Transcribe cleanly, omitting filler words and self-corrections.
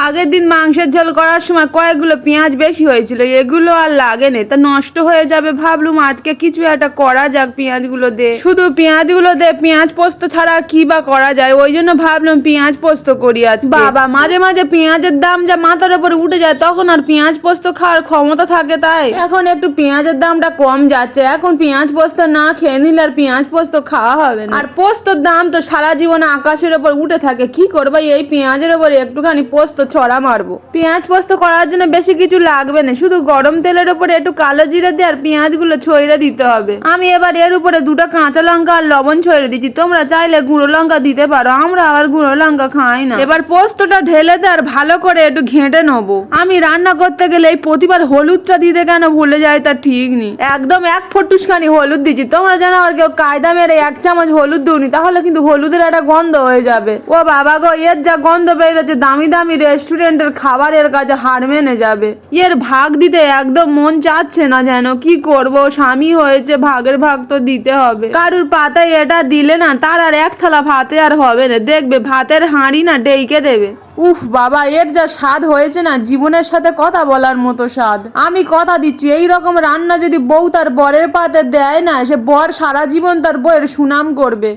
আগের দিন মাংসের ঝোল করার সময় কয়েকগুলো পেঁয়াজ বেশি হয়েছিল, এগুলো আর লাগেনি, তা নষ্ট হয়ে যাবে ভাবলুম আজকে কিছু একটা করা যাক পেঁয়াজগুলো দে। শুধু পেঁয়াজগুলো দে, পেঁয়াজ পোস্ত ছাড়া আর কি বা করা যায়, ওই জন্য ভাবলাম পেঁয়াজ পোস্ত করি আজকে। বাবা, মাঝে মাঝে পেঁয়াজের দাম যা মাথার উপরে উঠে যায়, তখন আর পেঁয়াজ পোস্ত খাওয়ার ক্ষমতা থাকে, তাই এখন একটু পেঁয়াজের দামটা কম যাচ্ছে, এখন পেঁয়াজ পোস্ত না খেয়ে নিলে আর পেঁয়াজ পোস্ত খাওয়া হবে না। আর পোস্তর দাম তো সারা জীবনে আকাশের ওপর উঠে থাকে, কি করবো এই পেঁয়াজের ওপর একটুখানি পোস্ত ছড়া মারবো। পেঁয়াজ পোস্ত করার জন্য বেশি কিছু লাগবে না, শুধু গরম তেলের উপরে একটু কালো জিরে দিয়ে আর পেঁয়াজগুলো ছড়িয়ে দিতে হবে। আমি এবার এর উপরে 2টা কাঁচা লঙ্কা আর লবণ ছড়িয়ে দিচ্ছি, তোমরা চাইলে গুঁড়ো লঙ্কা দিতে পারো, আমরা আবার গুঁড়ো লঙ্কা খাই না। এবার পোস্তটা ঢেলে দে আর ভালো করে একটু ঘেঁটে নেবো। আমি রান্না করতে গেলে এই প্রতিবার হলুদটা দিতে কেন ভুলে যাই তা ঠিক নেই, একদম 1 ফোঁটুসখানি হলুদ দিচ্ছি। তোমরা জানো আর কেউ কায়দা মেরে 1 চামচ হলুদ দিওনি, তাহলে কিন্তু হলুদের একটা গন্ধ হয়ে যাবে। ও বাবা গো, এর যা গন্ধ বেরোচ্ছে, দামি দামি রেস্টুরেন্টের খাবারের কাছে হার মেনে যাবে। এর ভাগ দিতে একদম মন চাচ্ছে না, যেন কি করব, স্বামী হয়েছে, ভাগের ভাগ তো দিতে হবে। কারুর পাতায় এটা দিলে না তার আর 1 থালা ভাতে আর হবে না, দেখবে ভাতের হাঁড়ি না ডেকে দেবে। উফ বাবা, এর যা স্বাদ হয়েছে না, জীবনের সাথে কথা বলার মতো স্বাদ। আমি কথা দিচ্ছি, এই রকম রান্না যদি বউ তার বরের পাতে দেয় না, সে বর সারা জীবন তার বউয়ের সুনাম করবে।